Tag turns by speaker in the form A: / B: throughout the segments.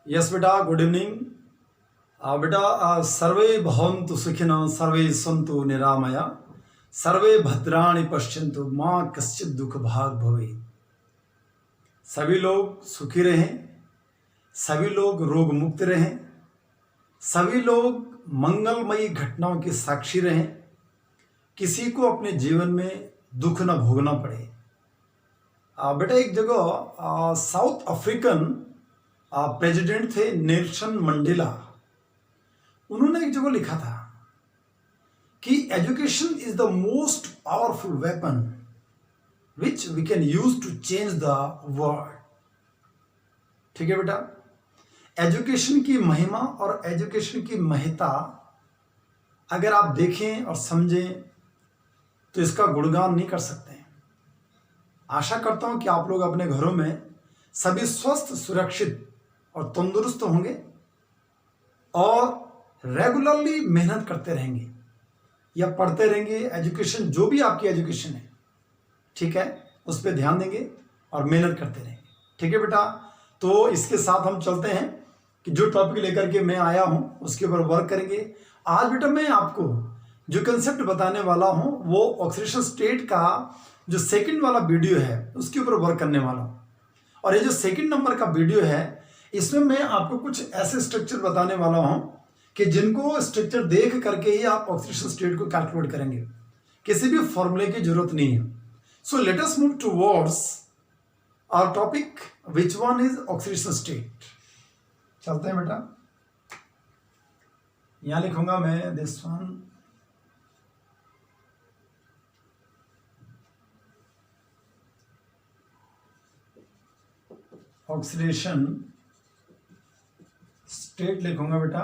A: Yes बेटा, good evening. बेटा, सर्वे भवन्तु सुखिनः, सर्वे सन्तु निरामया, सर्वे भद्राणि पश्यन्तु, माँ कश्चित् दुख भाग भवेत्। सभी लोग सुखी रहें, सभी लोग रोग मुक्त रहें, सभी लोग मंगलमयी घटनाओं के साक्षी रहें, किसी को अपने जीवन में दुख न भोगना पड़े। बेटा, एक जगह साउथ अफ्रीकन प्रेसिडेंट थे नेल्सन मंडेला। उन्होंने एक जगह लिखा था कि education is the most powerful weapon which we can use to change the world. ठीक है बेटा, एजुकेशन की महिमा और एजुकेशन की महत्ता अगर आप देखें और समझें तो इसका गुणगान नहीं कर सकते हैं। आशा करता हूं कि आप लोग अपने घरों में सभी स्वस्थ, सुरक्षित और तंदुरुस्त होंगे और रेगुलरली मेहनत करते रहेंगे या पढ़ते रहेंगे। एजुकेशन, जो भी आपकी एजुकेशन है, ठीक है, उस पर ध्यान देंगे और मेहनत करते रहेंगे। ठीक है बेटा, तो इसके साथ हम चलते हैं कि जो टॉपिक लेकर के मैं आया हूं उसके ऊपर वर्क करेंगे। आज बेटा मैं आपको जो कंसेप्ट बताने वाला हूं वो ऑक्सीडेशन स्टेट का जो सेकंड वाला वीडियो है उसके ऊपर वर्क करने वाला हूं। और ये जो सेकंड नंबर का वीडियो है इसमें मैं आपको कुछ ऐसे स्ट्रक्चर बताने वाला हूं कि जिनको स्ट्रक्चर देख करके ही आप ऑक्सीडेशन स्टेट को कैलकुलेट करेंगे, किसी भी फॉर्मूले की जरूरत नहीं है। So let us move towards our topic, which one is oxidation state. चलते हैं बेटा, यहां लिखूंगा मैं दिस वन। ऑक्सीडेशन स्टेट लिखूंगा बेटा,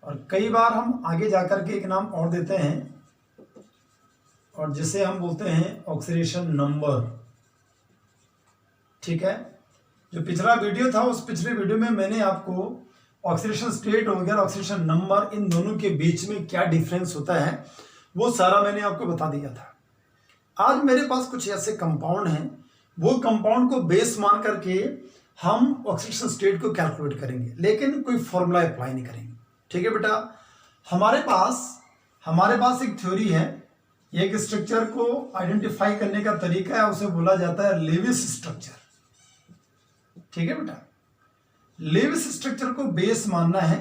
A: और कई बार हम आगे जाकर के एक नाम और देते हैं और जिसे हम बोलते हैं ऑक्सीडेशन नंबर। ठीक है, जो पिछला वीडियो था उस पिछले वीडियो में मैंने आपको ऑक्सीडेशन स्टेट हो गया, ऑक्सीडेशन नंबर, इन दोनों के बीच में क्या डिफरेंस होता है वो सारा मैंने आपको बता दिया था। आज मेरे पास कुछ ऐसे कंपाउंड हैं, वो कंपाउंड को बेस मान करके हम ऑक्सीडेशन स्टेट को कैलकुलेट करेंगे, लेकिन कोई फॉर्मूला अप्लाई नहीं करेंगे। ठीक है बेटा, हमारे पास एक थ्योरी है, एक स्ट्रक्चर को आइडेंटिफाई करने का तरीका है, उसे बोला जाता है लेविस स्ट्रक्चर। ठीक है बेटा, लेविस स्ट्रक्चर को बेस मानना है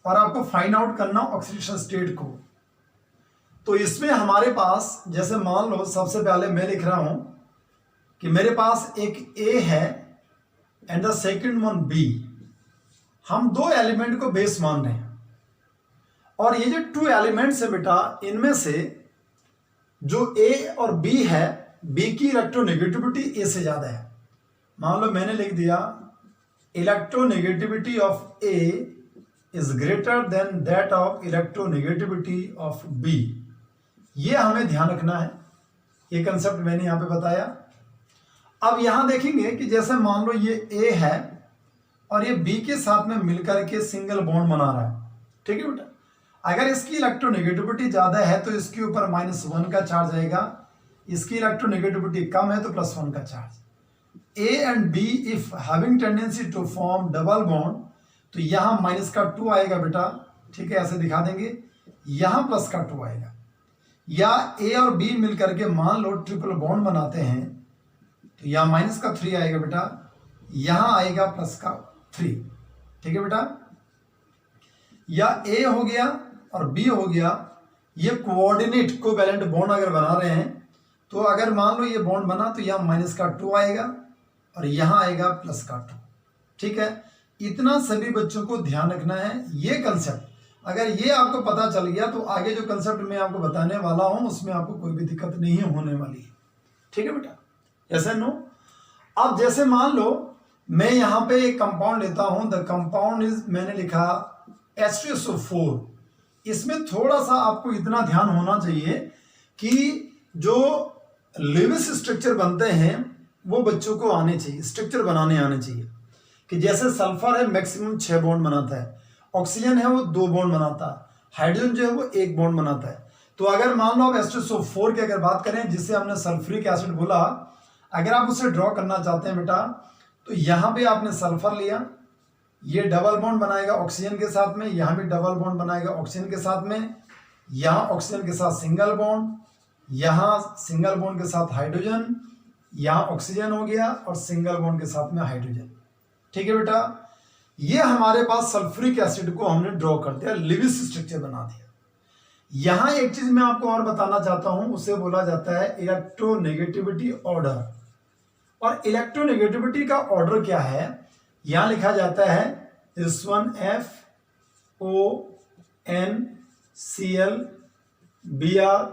A: और आपको फाइंड आउट करना ऑक्सीडेशन स्टेट को। तो इसमें हमारे पास, जैसे मान लो सबसे पहले मैं लिख रहा हूं कि मेरे पास एक ए है and the second one B. हम दो एलिमेंट को बेस मान रहे हैं और ये जो टू एलिमेंट्स है बेटा, इनमें से जो ए और बी है, बी की इलेक्ट्रोनेगेटिविटी ए से ज्यादा है। मान लो मैंने लिख दिया electronegativity of A is greater than that of electronegativity of B. ये हमें ध्यान रखना है, ये कंसेप्ट मैंने यहां पे बताया। अब यहां देखेंगे कि जैसे मान लो ये ए है और ये बी के साथ में मिलकर के सिंगल बॉन्ड बना रहा है। ठीक है बेटा, अगर इसकी इलेक्ट्रोनेगेटिविटी ज्यादा है तो इसके ऊपर -1 का चार्ज आएगा, इसकी इलेक्ट्रोनेगेटिविटी कम है तो +1 का charge. A and B if having tendency to form double bond, तो यहां -2 आएगा बेटा। ठीक है, ऐसे दिखा देंगे, यहां +2 आएगा। या ए और बी मिलकर के मान लो ट्रिपल बॉन्ड बनाते हैं तो यहां -3 आएगा बेटा, यहां आएगा +3। ठीक है बेटा, या ए हो गया और बी हो गया, ये कोऑर्डिनेट कोवैलेंट बॉन्ड अगर बना रहे हैं तो अगर मान लो ये बॉन्ड बना तो यहां -2 आएगा और यहां आएगा +2। ठीक है, इतना सभी बच्चों को ध्यान रखना है। ये कंसेप्ट अगर ये आपको पता चल गया तो आगे जो कंसेप्ट मैं आपको बताने वाला हूं उसमें आपको कोई भी दिक्कत नहीं होने वाली है। ठीक है बेटा, ऐसे नो। अब जैसे मान लो मैं यहां पे एक कंपाउंड लेता हूं, द कंपाउंड इज, मैंने लिखा H2SO4। इसमें थोड़ा सा आपको इतना ध्यान होना चाहिए कि जो लेविस स्ट्रक्चर बनते हैं वो बच्चों को आने चाहिए, स्ट्रक्चर बनाने आने चाहिए। कि जैसे सल्फर है मैक्सिमम 6 बॉन्ड बनाता है, ऑक्सीजन है वो 2 बॉन्ड बनाता है, हाइड्रोजन जो है वो 1 बॉन्ड बनाता है। तो अगर मान लो आप H2SO4 की अगर बात करें, जिसे हमने सल्फ्यूरिक एसिड बोला, अगर आप उसे ड्रॉ करना चाहते हैं बेटा तो यहाँ पे आपने सल्फर लिया, ये डबल बॉन्ड बनाएगा ऑक्सीजन के साथ में, यहाँ भी डबल बॉन्ड बनाएगा ऑक्सीजन के साथ में, यहाँ ऑक्सीजन के साथ सिंगल बॉन्ड, यहाँ सिंगल बॉन्ड के साथ हाइड्रोजन, यहाँ ऑक्सीजन हो गया और सिंगल बॉन्ड के साथ में हाइड्रोजन। ठीक है बेटा, ये हमारे पास सल्फ्यूरिक एसिड को हमने ड्रॉ कर दिया, लिविस स्ट्रक्चर बना दिया। यहां एक चीज मैं आपको और बताना चाहता हूं, उसे बोला जाता है इलेक्ट्रोनेगेटिविटी ऑर्डर। और इलेक्ट्रोनेगेटिविटी का ऑर्डर क्या है, यहां लिखा जाता है SnFONCl Br,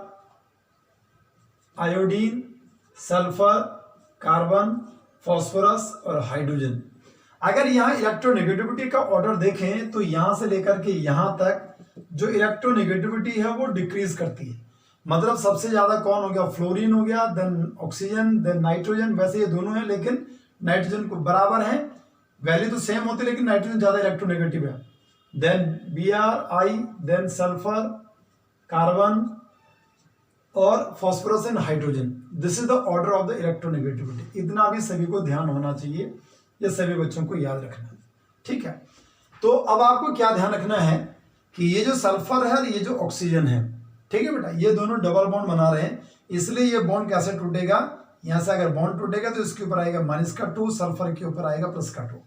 A: iodine, sulphur, carbon, phosphorus और हाइड्रोजन। अगर यहाँ इलेक्ट्रोनेगेटिविटी का ऑर्डर देखें तो यहां से लेकर के यहां तक जो इलेक्ट्रोनेगेटिविटी है वो डिक्रीज करती है। मतलब सबसे ज्यादा कौन हो गया, फ्लोरीन हो गया, देन ऑक्सीजन, देन नाइट्रोजन। वैसे ये दोनों है लेकिन नाइट्रोजन को बराबर है, वैल्यू तो सेम होती है लेकिन नाइट्रोजन ज्यादा इलेक्ट्रोनेगेटिव है। Then Br, then sulphur, carbon और phosphorus and hydrogen. This is the order of the electronegativity. इतना भी सभी को ध्यान होना चाहिए, ये सभी बच्चों को याद रखना है। ठीक है, तो अब आपको क्या ध्यान रखना है कि ये जो सल्फर है और ये जो ऑक्सीजन है, ठीक है बेटा, ये दोनों डबल बॉन्ड बना रहे हैं, इसलिए ये बॉन्ड कैसे टूटेगा, यहां से अगर बॉन्ड टूटेगा तो इसके ऊपर आएगा -2, सल्फर के ऊपर आएगा +2।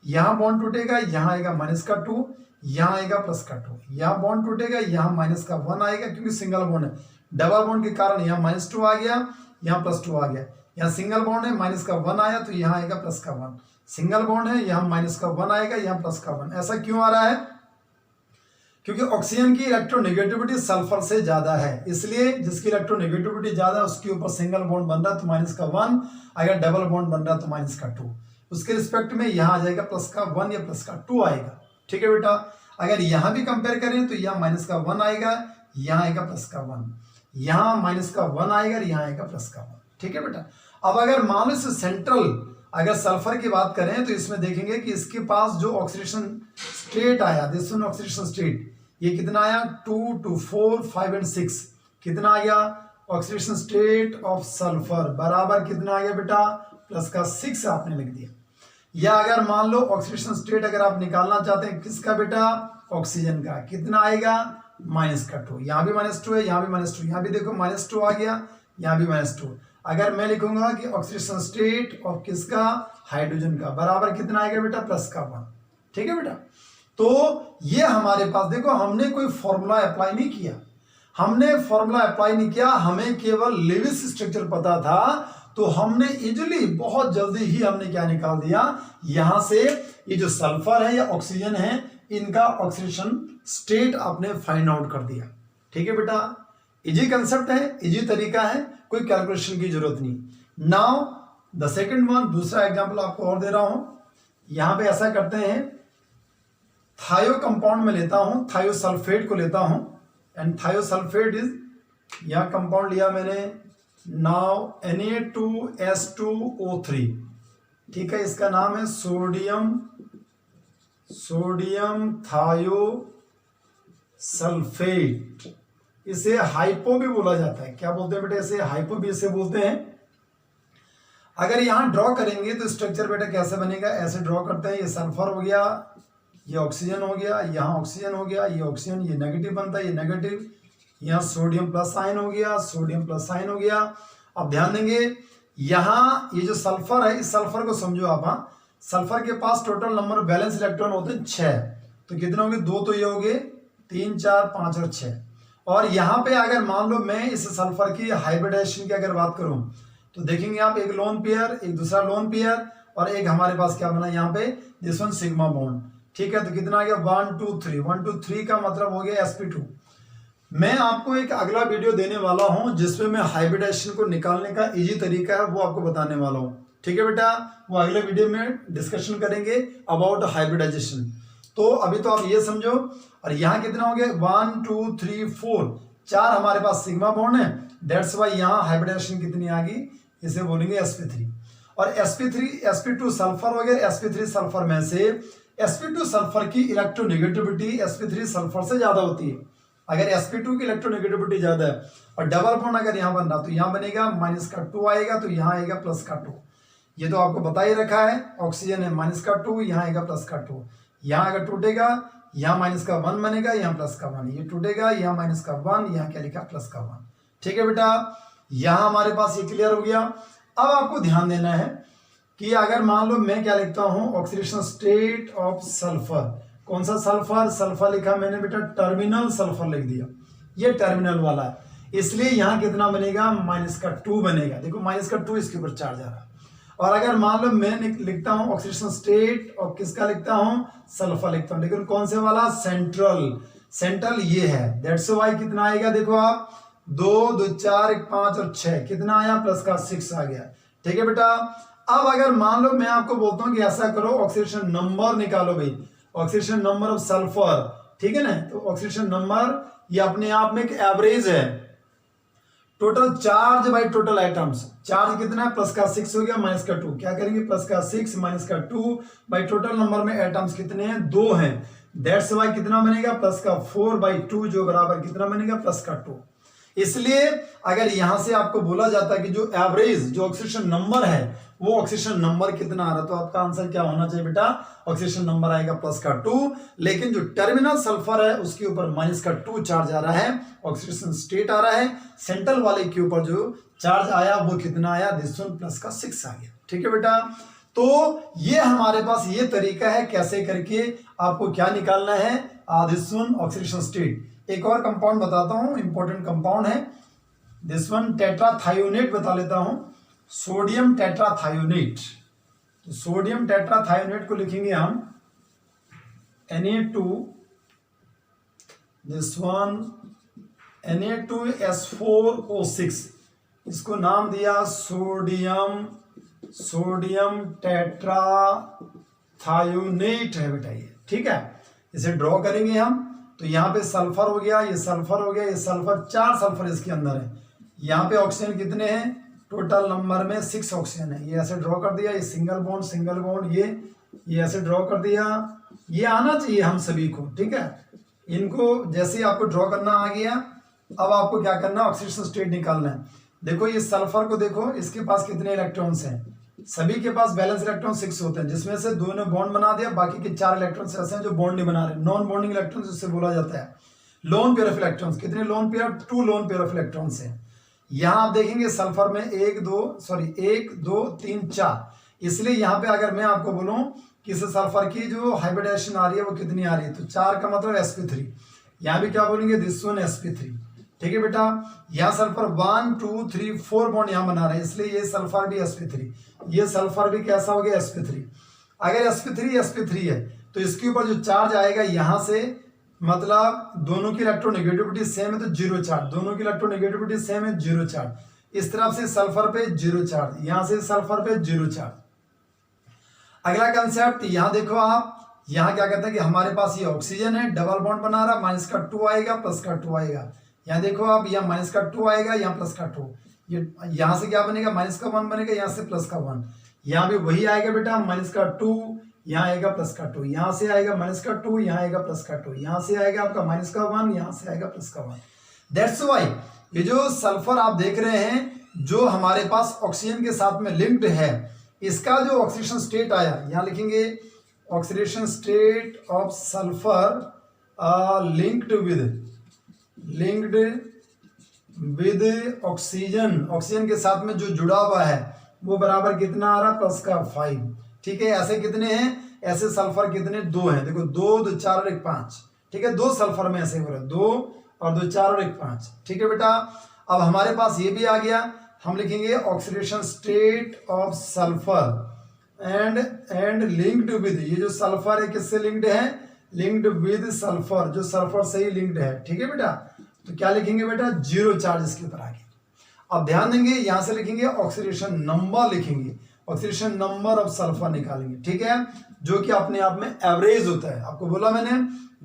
A: यहां बॉन्ड टूटेगा, यहां आएगा -2, यहां आएगा +2। यहां बॉन्ड टूटेगा, यहां -1 आएगा क्योंकि सिंगल बॉन्ड है। डबल बॉन्ड के कारण यहाँ -2 आ गया, यहाँ +2 आ गया। यहाँ सिंगल बॉन्ड है, -1 आया तो यहाँ आएगा +1। सिंगल बॉन्ड है, यहाँ -1 आएगा, यहाँ +1। ऐसा क्यों आ रहा है, क्योंकि ऑक्सीजन की इलेक्ट्रोनेगेटिविटी सल्फर से ज्यादा है, इसलिए जिसकी इलेक्ट्रोनेगेटिविटी ज्यादा है उसके ऊपर सिंगल बॉन्ड बन रहा है तो -1, अगर डबल बॉन्ड बन रहा है तो -2। उसके रिस्पेक्ट में यहाँ आ जाएगा +1 या +2 आएगा। ठीक है बेटा, अगर यहाँ भी कंपेयर करें तो यहाँ -1 आएगा, यहाँ आएगा +1, यहाँ -1 आएगा, यहाँ आएगा +1। ठीक है बेटा, अब अगर मान लो इस सेंट्रल अगर सल्फर की बात करें तो इसमें देखेंगे कि इसके पास जो ऑक्सीडेशन स्टेट आया, दिस वन ऑक्सीडेशन स्टेट, ये कितना आया 2 2 4 5 एंड 6, कितना आ गया ऑक्सीडेशन स्टेट ऑफ सल्फर बराबर कितना आ गया बेटा +6 आपने लिख दिया। या अगर मान लो ऑक्सीडेशन स्टेट अगर आप निकालना चाहते हैं किसका बेटा, ऑक्सीजन का, कितना आएगा -2। यहाँ भी -2 है, यहाँ भी -2, यहाँ भी देखो -2 आ गया, यहाँ भी -2। अगर मैं लिखूंगा कि ऑक्सीडेशन स्टेट ऑफ किसका, हाइड्रोजन का, बराबर कितना आएगा बेटा +1। ठीक है बेटा, तो ये हमारे पास देखो हमने कोई फॉर्मूला अप्लाई नहीं किया, हमें केवल लेविस स्ट्रक्चर पता था, तो हमने इजिली बहुत जल्दी ही हमने क्या निकाल दिया, यहां से ये जो सल्फर है या ऑक्सीजन है इनका ऑक्सीडेशन स्टेट आपने फाइंड आउट कर दिया। ठीक है बेटा, इजी कंसेप्ट है, इजी तरीका है, कोई कैलकुलेशन की जरूरत नहीं। नाउ द सेकंड वन, दूसरा एग्जांपल आपको और दे रहा हूं। यहां पे ऐसा करते हैं, थायो कंपाउंड में लेता हूं, थायोसल्फेट को लेता हूं, एंड थायोसल्फेट इज, यहां कंपाउंड लिया मैंने, नाउ Na2S2O3। ठीक है, इसका नाम है सोडियम थायोसल्फेट। इसे हाइपो भी बोला जाता है, क्या बोलते हैं बेटा, इसे हाइपो भी इसे बोलते हैं। अगर यहां ड्रॉ करेंगे तो स्ट्रक्चर बेटा कैसे बनेगा, ऐसे ड्रॉ करते हैं, ये सल्फर हो गया, ये ऑक्सीजन हो गया, यहाँ ऑक्सीजन हो गया, ये ऑक्सीजन, ये नेगेटिव बनता है, ये नेगेटिव, यहाँ सोडियम प्लस आयन हो गया, सोडियम प्लस आयन हो गया। अब ध्यान देंगे, यहाँ ये जो सल्फर है, इस सल्फर को समझो आप, हाँ, सल्फर के पास टोटल नंबर बैलेंस इलेक्ट्रॉन होते हैं 6, तो कितने होंगे, 2 तो ये हो गए, 3 4 5 और 6। और यहाँ पे अगर मान लो मैं इस सल्फर की हाइब्रिडाइजेशन की अगर बात करूं तो देखेंगे आप, एक लोन पेयर, एक दूसरा लोन पेयर, और एक हमारे पास क्या बना यहाँ पे, दिस वन सिग्मा बॉन्ड। ठीक है, तो कितना आ गया 1 2 3, 1 2 3 का मतलब हो गया sp2। मैं आपको एक अगला वीडियो देने वाला हूं जिसमें मैं हाइब्रिडाइजेशन को निकालने का इजी तरीका है वो आपको बताने वाला हूं। ठीक है बेटा, वो अगले वीडियो में डिस्कशन करेंगे अबाउट हाइब्रिडाइजेशन। तो अभी तो आप ये समझो, और यहाँ कितना हो गया 1 2 3 4, 4 हमारे पास सिग्मा बॉन्ड है, डेट्स वाई यहाँ हाइब्रिडाइजेशन कितनी आ गई, इसे बोलेंगे sp3। और sp2 सल्फर हो गया, sp3 सल्फर में से sp2 सल्फर की इलेक्ट्रोनेगेटिविटी sp3 सल्फर से ज्यादा होती है। अगर sp2 की इलेक्ट्रोनेगेटिविटी ज्यादा है और डबल बॉन्ड अगर यहाँ बन रहा तो यहाँ बनेगा -2 आएगा, तो यहाँ आएगा +2, ये तो आपको बता ही रखा है, ऑक्सीजन है -2, यहाँ आएगा +2, यहाँ अगर टूटेगा यहाँ -1 बनेगा, यहाँ +1, ये टूटेगा यहाँ -1, यहाँ क्या लिखा +1। ठीक है बेटा, यहाँ हमारे पास ये क्लियर हो गया। अब आपको ध्यान देना है कि अगर मान लो मैं क्या लिखता हूँ, ऑक्सीडेशन स्टेट ऑफ सल्फर, कौन सा सल्फर, सल्फर लिखा मैंने बेटा टर्मिनल सल्फर लिख दिया, ये टर्मिनल वाला है, इसलिए यहाँ कितना बनेगा -2 बनेगा। देखो -2 इसके ऊपर चार्ज आ रहा है। और अगर मान लो मैं लिखता हूँ ऑक्सीडेशन स्टेट और किसका लिखता हूँ, सल्फर लिखता हूँ, लेकिन कौन से वाला, सेंट्रल ये है, दैट्स व्हाई कितना आएगा, देखो आप 2 2 4 1 5 और 6 कितना आया, +6 आ गया। ठीक है बेटा, अब अगर मान लो मैं आपको बोलता हूँ कि ऐसा करो, ऑक्सीडेशन नंबर निकालो भाई, ऑक्सीडेशन नंबर ऑफ सल्फर, ठीक है ना, तो ऑक्सीडेशन नंबर ये अपने आप में एक एवरेज है, total charge by total atoms, charge कितना है, +6 हो गया, -2, क्या करेंगे, +6 -2 बाय टोटल नंबर में एटम्स कितने हैं, 2 हैं, दैट्स व्हाई कितना बनेगा, +4/2 जो बराबर कितना बनेगा, +2। इसलिए अगर यहां से आपको बोला जाता है कि जो एवरेज जो ऑक्सीडेशन नंबर है वो ऑक्सीडेशन नंबर कितना आ रहा है, तो आपका आंसर क्या होना चाहिए बेटा, ऑक्सीडेशन नंबर आएगा +2, लेकिन जो टर्मिनल सल्फर है उसके ऊपर -2 चार्ज आ रहा है, ऑक्सीडेशन स्टेट आ रहा है, सेंट्रल वाले के ऊपर जो चार्ज आया वो कितना आया, दिस वन +6 आ गया। ठीक है बेटा, तो ये हमारे पास ये तरीका है कैसे करके आपको क्या निकालना है, दिस वन ऑक्सीडेशन स्टेट। एक और कंपाउंड बताता हूं, इंपॉर्टेंट कंपाउंड है, दिस वन टेट्राथायोनेट बता लेता हूं, सोडियम टेट्राथायोनेट। तो सोडियम टेट्राथायोनेट को लिखेंगे हम Na2, दिस वन Na2S4O6, इसको नाम दिया सोडियम टेट्राथायोनेट है बेटा ये। ठीक है, इसे ड्रॉ करेंगे हम, तो यहाँ पे सल्फर हो गया, ये सल्फर हो गया, ये सल्फर, 4 सल्फर इसके अंदर है, यहाँ पे ऑक्सीजन कितने हैं, टोटल नंबर में 6 ऑक्सीजन है, ये ऐसे ड्रॉ कर दिया, ये सिंगल बॉन्ड ये ऐसे ड्रॉ कर दिया, ये आना चाहिए हम सभी को। ठीक है, इनको जैसे आपको ड्रॉ करना आ गया, अब आपको क्या करना है, ऑक्सीडेशन स्टेट निकालना है। देखो ये सल्फर को देखो, इसके पास कितने इलेक्ट्रॉन्स हैं, सभी के पास बैलेंस इलेक्ट्रॉन 6 होते हैं, जिसमें से 2 ने बॉन्ड बना दिया, बाकी के 4 इलेक्ट्रॉन्स ऐसे हैं जो बॉन्ड नहीं बना रहे, नॉन बॉन्डिंग इलेक्ट्रॉन्स जिससे बोला जाता है। लोन पेयर ऑफ इलेक्ट्रॉन्स, कितने lone pair, 2 lone pair of electrons हैं। यहाँ आप देखेंगे सल्फर में 1 2 3 4, इसलिए यहाँ पे अगर मैं आपको बोलूं कि इस सल्फर की जो हाइब्रिडाइजेशन आ रही है वो कितनी आ रही है, तो 4 का मतलब sp3, यहाँ भी क्या बोलेंगे, दिस वन sp3। ठीक है बेटा, यहाँ सल्फर 1 2 3 4 बॉन्ड यहाँ बना रहा है, इसलिए ये सल्फर भी sp3, ये सल्फर भी कैसा हो गया, sp3। अगर sp3 है तो इसके ऊपर जो चार्ज आएगा यहाँ से, मतलब दोनों की इलेक्ट्रोनेगेटिविटी सेम है तो 0 चार्ज, दोनों की इलेक्ट्रोनेगेटिविटी सेम है 0 चार्ज, इस तरफ से सल्फर पे 0 चार्ज, यहां से सल्फर पे 0 चार्ज। अगला कंसेप्ट यहाँ देखो आप, यहाँ क्या कहते हैं कि हमारे पास ये ऑक्सीजन है, डबल बॉन्ड बना रहा, -2 आएगा, +2 आएगा, यहाँ देखो आप, यहाँ -2 आएगा, यहाँ +2, ये यहाँ से क्या बनेगा, -1 बनेगा, यहाँ से +1, यहाँ भी वही आएगा बेटा, -2, यहाँ आएगा +2, यहाँ से आएगा -2, यहाँ आएगा +2, यहाँ से आएगा आपका -1, यहाँ से आएगा +1। दैट्स व्हाई ये जो सल्फर आप देख रहे हैं जो हमारे पास ऑक्सीजन के साथ में लिंक्ड है, इसका जो ऑक्सीडेशन स्टेट आया, यहाँ लिखेंगे oxidation state of sulphur linked with oxygen, oxygen के साथ में जो जुड़ा हुआ है वो बराबर कितना आ रहा, +5। ठीक है, ऐसे कितने हैं, ऐसे सल्फर कितने, 2 हैं, देखो 2 2 4 और 1 5। ठीक है, 2 सल्फर में ऐसे हो रहा है, 2 और 2 4 और 1 5। ठीक है बेटा, अब हमारे पास ये भी आ गया, हम लिखेंगे oxidation state of sulphur and linked with, ये जो सल्फर है किससे लिंक्ड है, लिंक्ड विद सल्फर, जो सल्फर से ही लिंक्ड है। ठीक है बेटा, तो क्या लिखेंगे बेटा, 0 चार्ज इसके ऊपर आ गया। अब ध्यान देंगे, यहां से लिखेंगे ऑक्सीडेशन नंबर, लिखेंगे ऑक्सीडेशन नंबर ऑफ सल्फर निकालेंगे। ठीक है, जो कि अपने आप में एवरेज होता है, आपको बोला मैंने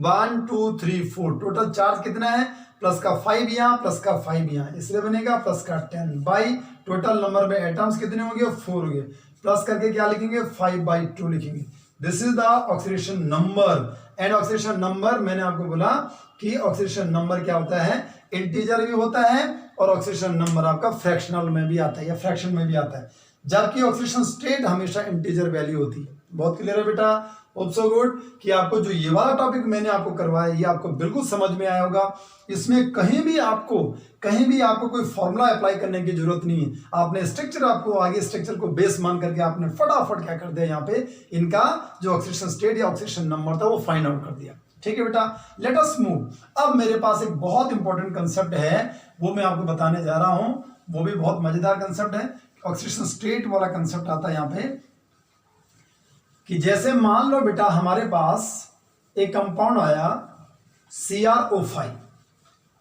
A: 1 2 3 4, टोटल चार्ज कितना है, +5 यहाँ, +5 यहाँ, इसलिए बनेगा +10 बाई टोटल नंबर में एटम्स कितने होंगे, 4 हो गए, प्लस करके क्या लिखेंगे, 5/2 लिखेंगे। This is the oxidation number. And oxidation number मैंने आपको बोला कि ऑक्सीडेशन नंबर क्या होता है, इंटीजर भी होता है और ऑक्सीडेशन नंबर आपका फ्रैक्शनल में भी आता है या फ्रैक्शन में भी आता है। जबकि ऑक्सीडेशन स्टेट हमेशा इंटीजर वैल्यू होती है। बहुत क्लियर है बेटा, सो गुड कि आपको जो ये वाला टॉपिक मैंने आपको करवाया ये आपको बिल्कुल समझ में आया होगा। इसमें कहीं भी आपको कोई फॉर्मूला अप्लाई करने की जरूरत नहीं है। आपने स्ट्रक्चर, आपको आगे स्ट्रक्चर को बेस मान करके आपने फटाफट क्या कर दिया, यहाँ पे इनका जो ऑक्सीडेशन स्टेट या ऑक्सीडेशन नंबर था वो फाइंड आउट कर दिया। ठीक है बेटा, लेट अस मूव। अब मेरे पास एक बहुत इंपॉर्टेंट कंसेप्ट है, वो मैं आपको बताने जा रहा हूं, वो भी बहुत मजेदार कंसेप्ट है। ऑक्सीडेशन स्टेट वाला कंसेप्ट आता है यहाँ पे कि जैसे मान लो बेटा हमारे पास एक कंपाउंड आया CrO5।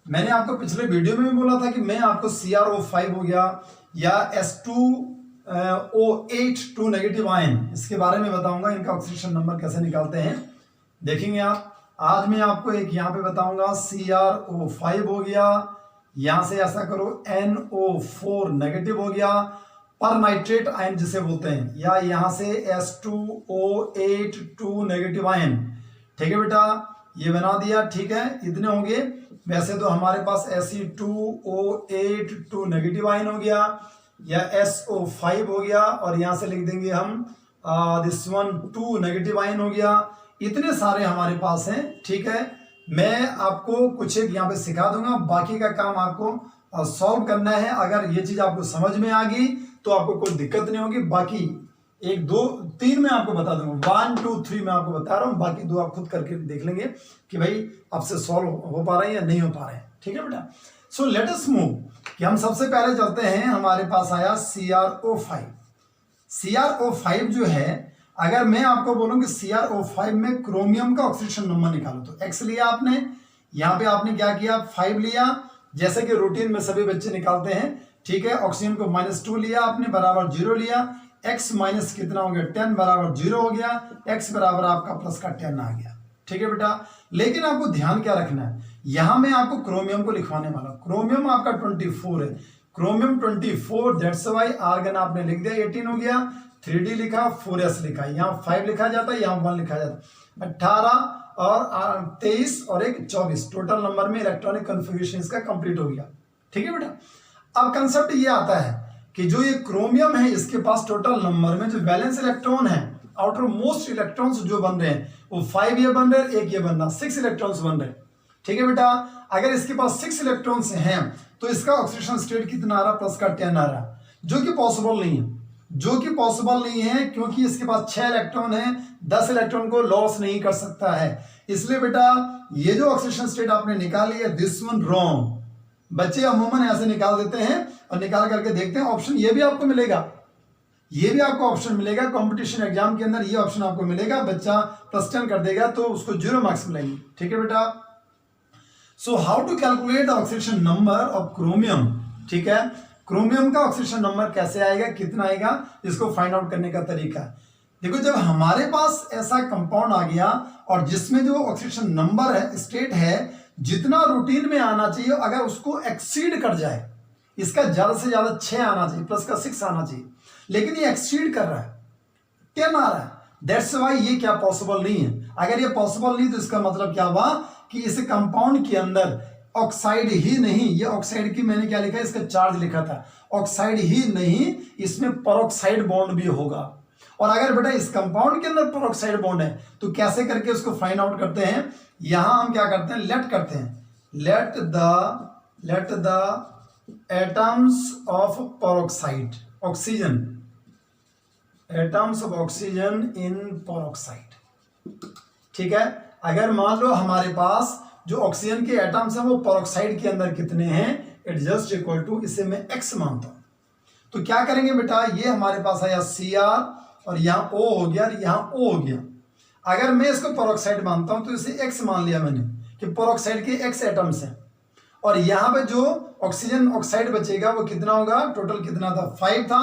A: मैंने आपको पिछले वीडियो में भी बोला था कि मैं आपको CrO5 हो गया या S2O8 2 नेगेटिव आयन, इसके बारे में बताऊंगा, इनका ऑक्सीडेशन नंबर कैसे निकालते हैं देखेंगे आप। आज मैं आपको एक यहाँ पे बताऊंगा CrO5 हो गया, यहां से ऐसा करो NO4 नेगेटिव हो गया, पर नाइट्रेट आयन जिसे बोलते हैं, या यहां से S2O8 2 नेगेटिव आयन। ठीक है बेटा, ये बना दिया। ठीक है, इतने होंगे। वैसे तो हमारे पास Se2O8 2 नेगेटिव आयन हो गया, या SO5 हो गया, और यहां से लिख देंगे हम दिस वन 2 नेगेटिव आयन हो गया। इतने सारे हमारे पास हैं। ठीक है, मैं आपको कुछ एक यहाँ पे सिखा दूंगा, बाकी का काम आपको सॉल्व करना है। अगर ये चीज आपको समझ में आ गई तो आपको कोई दिक्कत नहीं होगी। बाकी 1 2 3 मैं आपको बता दूंगा, 1 2 3 मैं आपको बता रहा हूँ, बाकी 2 आप खुद करके देख लेंगे कि भाई आपसे सॉल्व हो पा रहे हैं या नहीं हो पा रहे हैं। ठीक है बेटा, सो लेट अस मूव कि हम सबसे पहले चलते हैं, हमारे पास आया CrO5। CrO5 जो है, अगर मैं आपको बोलूं कि CrO5 में क्रोमियम का ऑक्सीडेशन नंबर निकालो, तो X लिया आपने, यहाँ पे आपने क्या किया 5 लिया, जैसे कि रूटीन में सभी बच्चे निकालते हैं। ठीक है, ऑक्सीजन को -2 लिया आपने, बराबर 0 लिया, X माइनस कितना हो गया 10 बराबर 0 हो गया, X बराबर आपका प्लस का 10 आ गया। ठीक है बेटा, लेकिन आपको ध्यान क्या रखना है, यहां मैं आपको क्रोमियम को लिखवाने वाला हूं। क्रोमियम आपका 24 है, क्रोमियम 24, दैट्स व्हाई आर्गन आपने लिख दिया 18 हो गया, 3D लिखा, 4S लिखा, यहाँ 5 लिखा जाता है, यहाँ 1 लिखा जाता है। 18 और 23 और 1 24, टोटल नंबर में इलेक्ट्रॉनिक कन्फिग्रेशन इसका कंप्लीट हो गया। ठीक है बेटा, अब कंसेप्ट ये आता है कि जो ये क्रोमियम है, इसके पास टोटल नंबर में जो वैलेंस इलेक्ट्रॉन है, आउटर मोस्ट इलेक्ट्रॉन्स जो बन रहे हैं वो 5 ये बन रहे हैं, 1 ये बन रहा, 6 इलेक्ट्रॉन्स बन रहे हैं। ठीक है बेटा, अगर इसके पास 6 इलेक्ट्रॉन्स हैं तो इसका ऑक्सीडेशन स्टेट कितना आ रहा, प्लस का 10 आ रहा, जो कि पॉसिबल नहीं है, जो कि पॉसिबल नहीं है, क्योंकि इसके पास 6 इलेक्ट्रॉन है, 10 इलेक्ट्रॉन को लॉस नहीं कर सकता है। इसलिए बेटा ये जो ऑक्सीडेशन स्टेट आपने निकाली है, दिस वन रॉन्ग। बच्चे अमूमन ऐसे निकाल देते हैं और निकाल करके देखते हैं। ऑप्शन ये भी आपको मिलेगा, ये भी आपको ऑप्शन मिलेगा कंपटीशन एग्जाम के अंदर, ये ऑप्शन आपको मिलेगा, बच्चा +10 कर देगा तो उसको 0 मार्क्स मिलेंगे। ठीक है बेटा, so how to calculate the oxidation number of chromium. ठीक है, क्रोमियम का ऑक्सीडेशन नंबर कैसे आएगा, कितना आएगा, इसको फाइंड आउट करने का तरीका। देखो, जब हमारे पास ऐसा कंपाउंड आ गया और जिसमें जो ऑक्सीडेशन नंबर है, स्टेट है, जितना रूटीन में आना चाहिए, अगर उसको एक्सीड कर जाए, इसका ज्यादा से ज्यादा 6 आना चाहिए, प्लस का 6 आना चाहिए, लेकिन ये एक्सीड कर रहा है, 10 आ रहा है, दैट्स व्हाई ये क्या पॉसिबल नहीं है। अगर ये पॉसिबल नहीं तो इसका मतलब क्या हुआ कि इस कंपाउंड के अंदर ऑक्साइड ही नहीं, ये ऑक्साइड की मैंने क्या लिखा है, इसका चार्ज लिखा था, ऑक्साइड ही नहीं, इसमें पेरोक्साइड बॉन्ड भी होगा। और अगर बेटा इस कंपाउंड के अंदर पेरोक्साइड बॉन्ड है तो कैसे करके उसको फाइंड आउट करते हैं, यहां हम क्या करते हैं, लेट करते हैं, let the atoms of peroxide, oxygen, atoms of oxygen in peroxide. ठीक है, अगर मान लो हमारे पास जो ऑक्सीजन के एटम्स हैं वो पेरोक्साइड के अंदर कितने हैं, इट जस्ट इक्वल टू, इसे मैं x मानता हूं, तो क्या करेंगे बेटा, ये हमारे पास आया Cr और यहाँ O हो गया और यहाँ O हो गया। अगर मैं इसको पेरोक्साइड मानता हूं तो इसे x मान लिया मैंने कि पेरोक्साइड के x एटम्स हैं, और यहाँ पे जो ऑक्सीजन ऑक्साइड बचेगा वो कितना होगा, टोटल कितना था 5 था,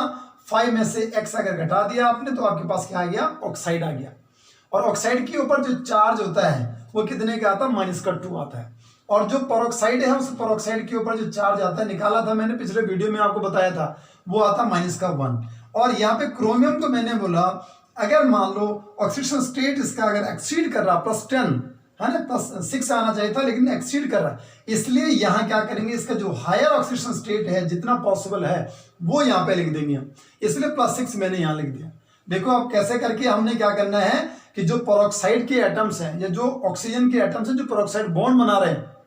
A: 5 में से x अगर घटा दिया आपने तो आपके पास क्या आ गया, ऑक्साइड आ गया। और ऑक्साइड के ऊपर जो चार्ज होता है वो कितने का आता है, -2 आता है। और जो पेरोक्साइड है उस पेरोक्साइड के ऊपर जो चार्ज आता है, निकाला था मैंने पिछले वीडियो में आपको बताया था, वो आता -1। और यहाँ पे क्रोमियम को मैंने बोला, अगर मान लो ऑक्सीडेशन स्टेट इसका अगर एक्सीड कर रहा +10, है ना, +6 आना चाहिए था, लेकिन एक्सीड कर रहा है। इसलिए यहाँ क्या करेंगे, इसका जो हायर ऑक्सीडेशन स्टेट है जितना पॉसिबल है वो यहाँ पे लिख देंगे हम, इसलिए +6 मैंने यहाँ लिख दिया। देखो अब कैसे करके हमने क्या करना है कि जो पेरोक्साइड के एटम्स हैं या जो ऑक्सीजन के एटम्स हैं जो पेरोक्साइड बॉन्ड बना रहे हैं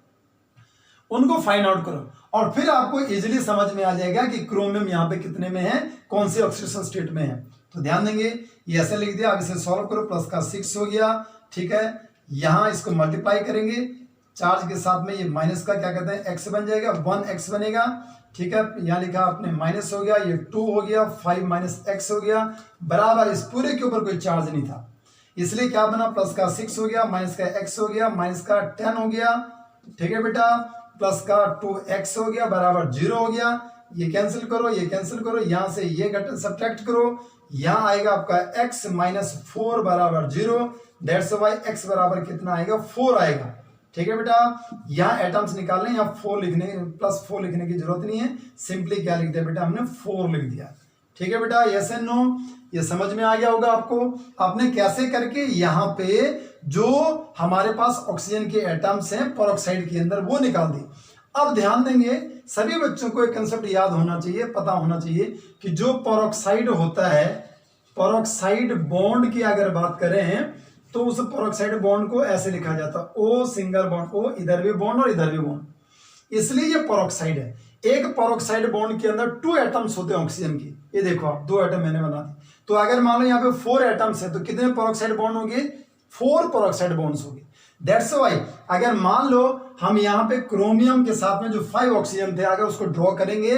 A: उनको फाइंड आउट करो, और फिर आपको इजीली समझ में आ जाएगा कि क्रोमियम यहाँ पे कितने में है, कौन सी ऑक्सीडेशन स्टेट में है। तो ध्यान देंगे, ये ऐसे लिख दिया। अब इसे सॉल्व करो, +6 हो गया, ठीक है। यहाँ इसको मल्टीप्लाई करेंगे चार्ज के साथ में, ये माइनस का क्या कहते हैं x बन जाएगा, 1x बनेगा, ठीक है। यहाँ लिखा आपने माइनस हो गया, ये 2 हो गया, 5 - x हो गया, बराबर इस पूरे के ऊपर कोई चार्ज नहीं था, इसलिए क्या बना, +6 हो गया, -x हो गया, -10 हो गया, ठीक है बेटा, +2x हो गया, बराबर 0 हो गया। ये कैंसिल करो, ये कैंसिल करो, यहां से ये सब्ट्रैक्ट करो, यहां आएगा आपका x - 4 बराबर 0, दैट्स व्हाई x बराबर कितना आएगा, 4 आएगा, ठीक है बेटा। यहाँ एटम्स निकालने, यहाँ 4 लिखने, +4 लिखने की जरूरत नहीं है, सिंपली क्या लिख दिया बेटा, हमने 4 लिख दिया, ठीक है बेटा। यस एंड नो, ये समझ में आ गया होगा आपको। आपने कैसे करके यहाँ पे जो हमारे पास ऑक्सीजन के एटम्स हैं पेरोक्साइड के अंदर वो निकाल दी। अब ध्यान देंगे, सभी बच्चों को एक कंसेप्ट याद होना चाहिए, पता होना चाहिए कि जो पेरोक्साइड होता है, पेरोक्साइड बॉन्ड की अगर बात करें तो उस पेरोक्साइड बॉन्ड को ऐसे लिखा जाता है, O सिंगल बॉन्ड, O इधर भी बॉन्ड और इधर भी बॉन्ड, इसलिए ये पेरोक्साइड है। एक पेरोक्साइड बॉन्ड के अंदर 2 एटम्स होते हैं ऑक्सीजन के, ये देखो आप 2 एटम मैंने बना दी। तो अगर मान लो यहाँ पे 4 एटम्स है तो कितने पेरोक्साइड बॉन्ड होंगे, 4 पेरोक्साइड बॉन्ड्स होंगे। दैट्स व्हाई अगर मान लो हम यहाँ पे क्रोमियम के साथ में जो 5 ऑक्सीजन थे, अगर उसको ड्रॉ करेंगे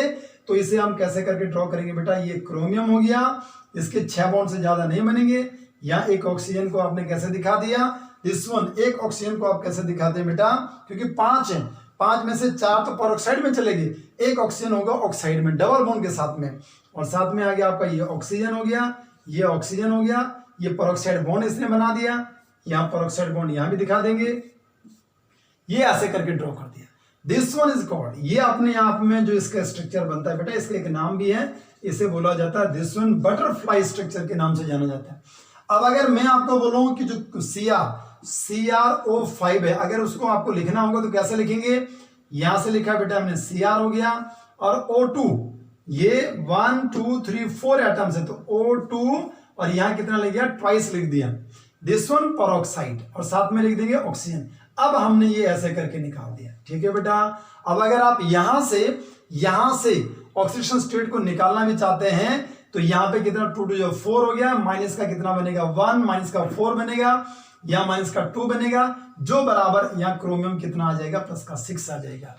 A: तो इसे हम कैसे करके ड्रॉ करेंगे बेटा, ये क्रोमियम हो गया, इसके 6 बॉन्ड से ज्यादा नहीं बनेंगे। यहाँ एक ऑक्सीजन को आपने कैसे दिखा दिया, दिस वन, एक ऑक्सीजन को आप कैसे दिखाते हैं बेटा, क्योंकि 5 है, 5 में से 4 तो पेरोक्साइड में चलेगी, एक ऑक्सीजन होगा ऑक्साइड में डबल बॉन्ड के साथ में, और साथ में आ गया आपका ये ऑक्सीजन हो गया, ये ऑक्सीजन हो गया, ये पेरोक्साइड बॉन्ड इसने बना दिया, यहाँ पेरोक्साइड बॉन्ड यहाँ भी दिखा देंगे, ये ऐसे करके ड्रॉ कर दिया। दिस वन इज कॉल्ड, ये अपने आप में जो इसका स्ट्रक्चर बनता है बेटा, इसका एक नाम भी है, इसे बोला जाता है दिस वन बटरफ्लाई स्ट्रक्चर के नाम से जाना जाता है। अब अगर मैं आपको बोलूं कि जो CrO5 है, अगर उसको आपको लिखना होगा तो कैसे लिखेंगे, यहां से लिखा बेटा हमने Cr हो गया, और O2, ये 1 2 3 4 एटम्स है तो O2, और यहां कितना लिख दिया, ट्वाइस लिख दिया, दिस वन पेरोक्साइड, और साथ में लिख देंगे ऑक्सीजन। अब हमने ये ऐसे करके निकाल दिया, ठीक है बेटा। अब अगर आप यहां से ऑक्सीडेशन स्टेट को निकालना भी चाहते हैं तो यहाँ पे कितना, 2 2 4 हो गया, माइनस का कितना बनेगा, 1, माइनस का 4 बनेगा, यहाँ माइनस का 2 बनेगा, जो बराबर यहाँ क्रोमियम कितना आ जाएगा, +6 आ जाएगा।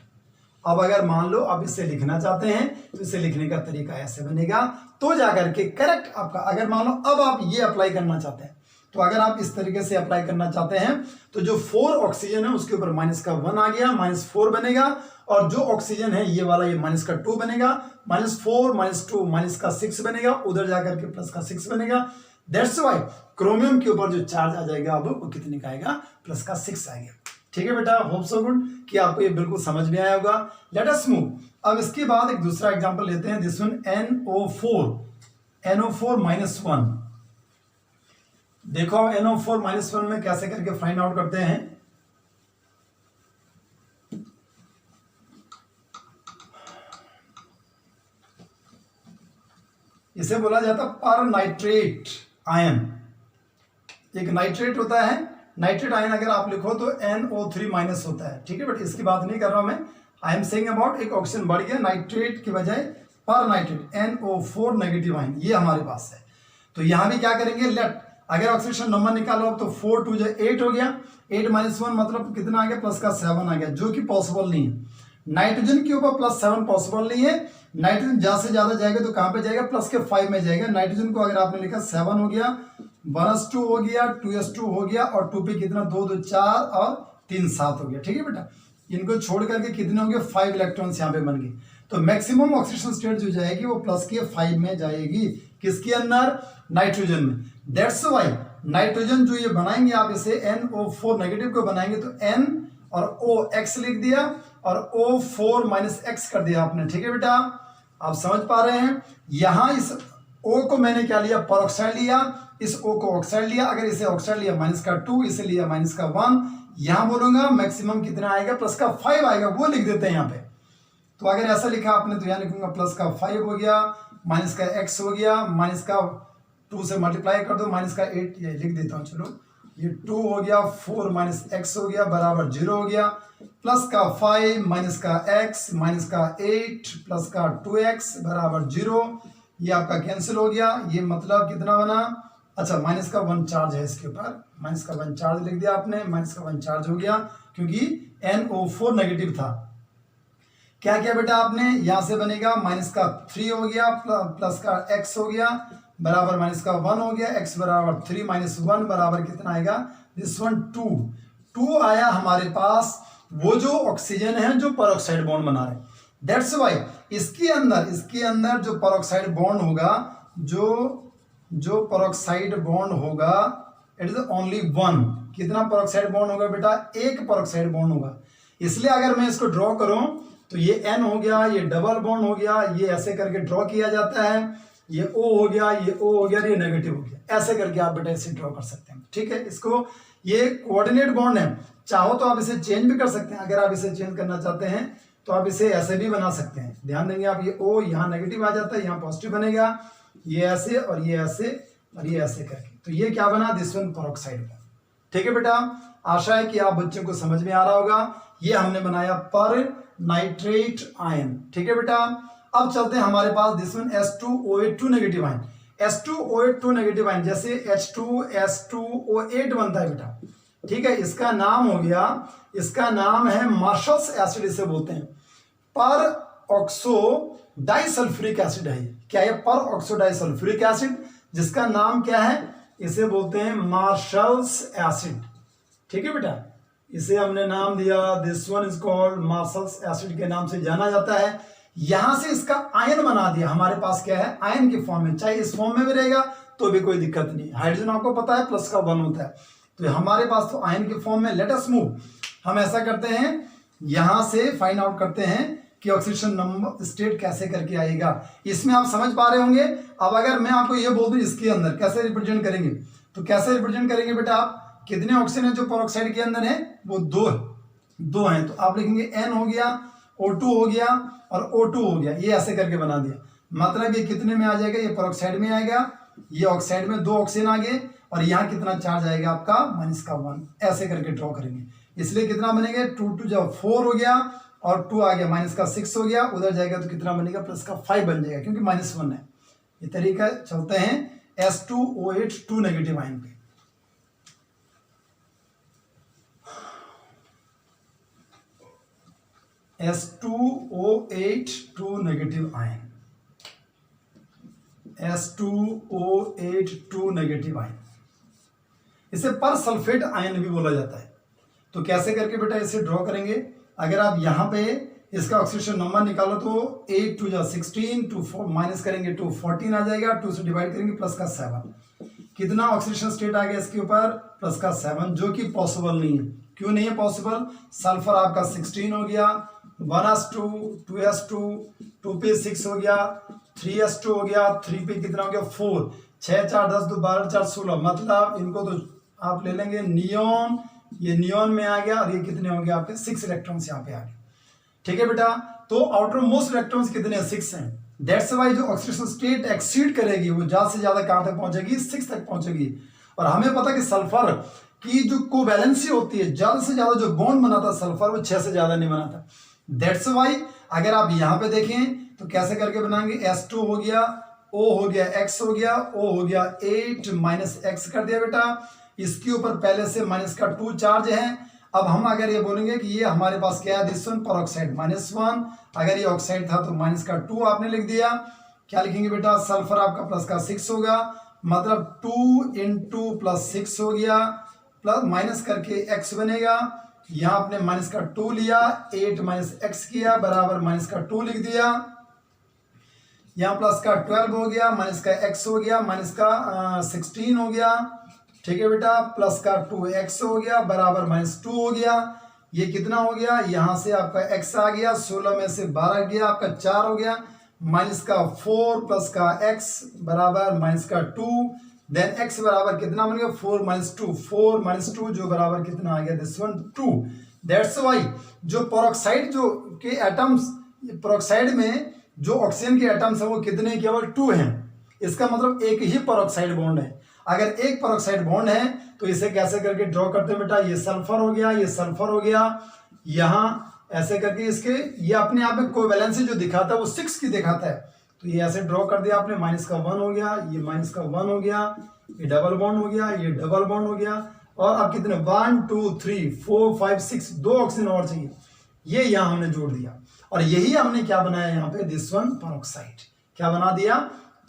A: अब अगर मान लो आप इसे लिखना चाहते हैं तो इसे लिखने का तरीका ऐसे बनेगा, तो जाकर के करेक्ट आपका, अगर मान लो अब आप ये अप्लाई करना चाहते हैं, तो अगर आप इस तरीके से अप्लाई करना चाहते हैं तो जो 4 ऑक्सीजन है उसके ऊपर -1 आ गया, -4 बनेगा, और जो ऑक्सीजन है ये वाला, ये -2 बनेगा, -4 -2 -6 बनेगा, उधर जाकर के +6 बनेगा। दैट्स व्हाई क्रोमियम के ऊपर जो चार्ज आ जाएगा अब वो कितने का आएगा, +6 आएगा, ठीक है बेटा। होप सो गुड कि आपको ये बिल्कुल समझ में आया होगा। Late us move. अब इसके बाद एक दूसरा एग्जांपल लेते हैं, दिस वन NO4 -1। देखो NO4 -1 में कैसे करके फाइंड आउट करते हैं, इसे बोला जाता है पर नाइट्रेट आयन। एक नाइट्रेट होता है, नाइट्रेट आयन अगर आप लिखो तो NO3- होता है, ठीक है, बट इसकी बात नहीं कर रहा हूं मैं, आई एम सेइंग अबाउट एक ऑक्सीजन बढ़ गया नाइट्रेट की बजाय पर नाइट्रेट, NO4 नेगेटिव आयन, ये हमारे पास है। तो यहां भी क्या करेंगे, लेट, अगर ऑक्सीडेशन नंबर निकालो तो 4 2 8 हो गया, 8 -1 मतलब कितना आ गया, +7 आ गया, जो कि पॉसिबल नहीं है। नाइट्रोजन के ऊपर +7 पॉसिबल नहीं है, नाइट्रोजन ज्यादा से ज्यादा जाएगा तो कहां पे जाएगा, +5 में जाएगा। नाइट्रोजन को अगर आपने लिखा 7 हो गया, 1s2 हो गया, 2s2 हो गया, और 2 पे कितना, 2 2 4 और 3 7 हो गया, ठीक है बेटा। इनको छोड़ करके कितने होंगे, 5 इलेक्ट्रॉन्स यहाँ पे बन गए, तो मैक्सिमम ऑक्सीडेशन स्टेट जो जाएगी वो +5 में जाएगी, किसके अंदर, नाइट्रोजन में। दैट्स व्हाई नाइट्रोजन जो ये बनाएंगे आप इसे NO4 नेगेटिव को बनाएंगे तो N और OX लिख दिया और O4 - X कर दिया आपने, ठीक है बेटा। आप समझ पा रहे हैं, यहां इस O को मैंने क्या लिया, पेरोक्साइड लिया, इस O को ऑक्साइड लिया, अगर इसे ऑक्साइड लिया -2, इसे लिया -1, यहां बोलूंगा मैक्सिमम कितना आएगा, प्लस का 5 आएगा, वो लिख देते हैं यहाँ पे। तो अगर ऐसा लिखा आपने तो यहाँ लिखूंगा प्लस का 5 हो गया, माइनस का x हो गया, माइनस का 2 से मल्टीप्लाई कर दो, माइनस का 8 ये लिख देता हूँ, चलो ये 2 हो गया, 4 माइनस x हो गया बराबर 0 हो गया, प्लस का 5 माइनस का x माइनस का 8 प्लस का 2x बराबर 0, ये आपका कैंसिल हो गया। ये मतलब कितना बना, अच्छा माइनस का 1 चार्ज है इसके ऊपर, माइनस का 1 चार्ज लिख दिया आपने, माइनस का 1 चार्ज हो गया क्योंकि NO4 नेगेटिव था। क्या किया बेटा आपने, यहां से बनेगा माइनस का 3 हो गया, प्लस का x हो गया बराबर माइनस का 1 हो गया, x बराबर 3 माइनस 1 बराबर कितना आएगा, दिस वन 2 आया हमारे पास। वो जो ऑक्सीजन है जो परऑक्साइड बॉन्ड बना रहे, दैट्स वाई इसके अंदर जो परऑक्साइड बॉन्ड होगा, जो परऑक्साइड बॉन्ड होगा, इट इज ओनली 1। कितना परऑक्साइड बॉन्ड होगा बेटा, एक परऑक्साइड बॉन्ड होगा। इसलिए अगर मैं इसको ड्रॉ करूं तो ये N हो गया, ये डबल बॉन्ड हो गया, ये ऐसे करके ड्रॉ किया जाता है, ये O हो गया, ये O हो गया, ये नेगेटिव हो गया, ऐसे करके आप बेटा इसे ड्रॉ कर सकते हैं। ठीक है, इसको ये कोऑर्डिनेट बॉन्ड है, चाहो तो आप इसे चेंज भी कर सकते हैं। अगर आप इसे चेंज करना चाहते हैं तो आप इसे ऐसे भी बना सकते हैं। ध्यान देंगे आप, ये O यहाँ नेगेटिव आ जाता है, यहाँ पॉजिटिव बनेगा, ये ऐसे और ये ऐसे और ये ऐसे करके, तो ये क्या बना, दिस वन परऑक्साइड बॉन्ड। ठीक है बेटा, आशा है कि आप बच्चों को समझ में आ रहा होगा। ये हमने बनाया पर नाइट्रेट आयन। ठीक है बेटा, अब चलते हैं हमारे पास this one H2OH2 negative ion. H2OH2 negative ion जैसे H2S2O8 बनता है बेटा। ठीक है, इसका नाम हो गया, इसका नाम है मार्शल्स एसिड, इसे बोलते हैं पर ऑक्सो डाइसल्फ्यूरिक एसिड है। क्या है, पर ऑक्सो डाइसल्फ्यूरिक एसिड, जिसका नाम क्या है, इसे बोलते हैं मार्शल्स एसिड। ठीक है बेटा, इसे हमने नाम दिया, this one is called marshals acid के नाम से जाना जाता है। यहां से इसका आयन बना दिया, हमारे पास क्या है, आयन के फॉर्म में, चाहे इस फॉर्म में भी रहेगा तो भी कोई दिक्कत नहीं। हाइड्रोजन आपको पता है प्लस का 1 होता है, तो हमारे पास तो आयन के फॉर्म में। लेट अस मूव, हम ऐसा करते हैं, यहां से फाइंड आउट करते हैं कि ऑक्सीडेशन नंबर स्टेट कैसे करके आएगा। इसमें आप समझ पा रहे होंगे। अब अगर मैं आपको ये बोल दूं इसके अंदर कैसे रिप्रेजेंट करेंगे, तो कैसे रिप्रेजेंट करेंगे बेटा, आप कितने ऑक्सीजन है जो परऑक्साइड के अंदर है, वो 2 हैं, तो आप लिखेंगे N हो गया, O2 हो गया और O2 हो गया, ये ऐसे करके बना दिया। मतलब ये कितने में आ जाएगा, ये परऑक्साइड में आएगा, ये ऑक्साइड में 2 ऑक्सीजन आ गए और यहाँ कितना चार्ज आएगा आपका, माइनस का 1, ऐसे करके ड्रॉ करेंगे। इसलिए कितना बनेगा, 2 जब 4 हो गया और 2 आ गया, माइनस का 6 हो गया, उधर जाएगा तो कितना बनेगा, प्लस का 5 बन जाएगा क्योंकि -1 है। ये तरीका चलते हैं H2OH2 नेगेटिव आयन पे। H2OH2 negative ion, H2OH2 negative ion, इसे पर सल्फेट आयन भी बोला जाता है। तो कैसे करके बेटा इसे ड्रॉ करेंगे, अगर आप यहाँ पे इसका ऑक्सीडेशन नंबर निकालो तो 8 2 16, 2 माइनस करेंगे 2 14 आ जाएगा, 2 से डिवाइड करेंगे प्लस का 7। कितना ऑक्सीडेशन स्टेट आ गया इसके ऊपर, प्लस का 7, जो कि पॉसिबल नहीं है। क्यों नहीं है पॉसिबल, सल्फर आपका 16 हो गया, 1s2 2s2 2 पे 6 हो गया, 3s2 हो गया, 3 पे कितना हो गया 4, 6 4 10 2 12 4 16, मतलब इनको तो आप ले लेंगे नियॉन, ये नियॉन में आ गया और ये कितने होंगे आपके 6 इलेक्ट्रॉन्स यहाँ पे आ गए। ठीक है बेटा, तो आउटर मोस्ट इलेक्ट्रॉन्स कितने 6 हैं। दैट्स वाई जो ऑक्सीडेशन स्टेट एक्सीड करेगी वो ज्यादा से ज्यादा कहां तक पहुंचेगी, 6 तक पहुंचेगी। और हमें पता है कि सल्फर की जो कोवैलेंसी होती है, ज्यादा से ज्यादा जो बॉन्ड बनाता है सल्फर, वो 6 से ज्यादा नहीं बनाता। दैट्स वाई अगर आप यहां पे देखें तो कैसे करके बनाएंगे, S2 हो गया, O हो गया, X हो गया, O हो गया 8 माइनस X कर दिया बेटा, इसके ऊपर पहले से माइनस का 2 चार्ज है। अब हम अगर ये बोलेंगे कि ये हमारे पास क्या है, दिस वन परऑक्साइड -1, अगर ये ऑक्साइड था तो माइनस का 2 आपने लिख दिया। क्या लिखेंगे बेटा, सल्फर आपका प्लस का 6 होगा, मतलब 2 इंटू प्लस 6 हो गया, प्लस माइनस करके x बनेगा, यहाँ आपने माइनस का 2 लिया, 8 माइनस एक्स किया बराबर माइनस का 2 लिख दिया, यहाँ प्लस का 12 हो गया, माइनस का x हो गया, माइनस का 16 हो गया। ठीक है बेटा, प्लस का 2x हो गया बराबर -2 हो गया। ये कितना हो गया, यहाँ से आपका x आ गया, 16 में से 12 गया, आपका 4 हो गया, माइनस का 4 प्लस का x बराबर माइनस का 2, देन x बराबर कितना बन गया 4 - 2, 4 - 2 जो बराबर कितना आ गया दिस वन 2। दैट्स वाई जो पेरोक्साइड जो के एटम्स, पेरोक्साइड में जो ऑक्सीजन के एटम्स है वो कितने, केवल 2 हैं। इसका मतलब एक ही पेरोक्साइड बॉन्ड है। अगर एक पेरोक्साइड बॉन्ड है तो इसे कैसे करके ड्रॉ करते हैं बेटा, ये सल्फर हो गया, ये सल्फर हो गया, यहाँ ऐसे करके इसके ये अपने आप में कोवैलेंसी जो दिखाता है वो 6 की दिखाता है, तो ये ऐसे ड्रॉ कर दिया आपने, -1 हो गया, ये -1 हो गया, ये डबल बॉन्ड हो गया, ये डबल बॉन्ड हो गया, और अब कितने 1 2 3 4 5 6 2 ऑक्सीजन और चाहिए, ये यहाँ हमने जोड़ दिया, और यही हमने क्या बनाया यहाँ पे दिस वन पेरोक्साइड, क्या बना दिया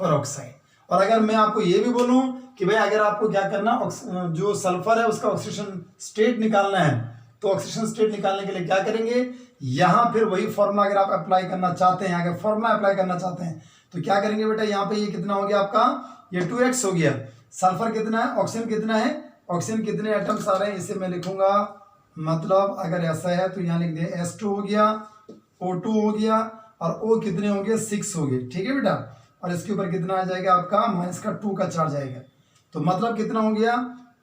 A: पेरोक्साइड। और अगर मैं आपको ये भी बोलूं कि भाई अगर आपको क्या करना, जो सल्फर है उसका ऑक्सीडेशन स्टेट निकालना है, तो ऑक्सीडेशन स्टेट निकालने के लिए क्या करेंगे, यहाँ फिर वही फॉर्मूला अगर आप अप्लाई करना चाहते हैं, अगर फॉर्मूला अप्लाई करना चाहते हैं तो क्या करेंगे बेटा, यहाँ पे ये कितना हो गया आपका, ये 2x हो गया, सल्फर कितना है, ऑक्सीजन कितना है, ऑक्सीजन कितने एटम्स आ रहे हैं, इसे मैं लिखूंगा, मतलब अगर ऐसा है तो यहाँ लिख दिया S2 हो गया, O2 हो गया, और O कितने हो गए 6 हो गए, ठीक है बेटा, और इसके ऊपर कितना आ जाएगा आपका -2 का चार्ज आएगा, तो मतलब कितना हो गया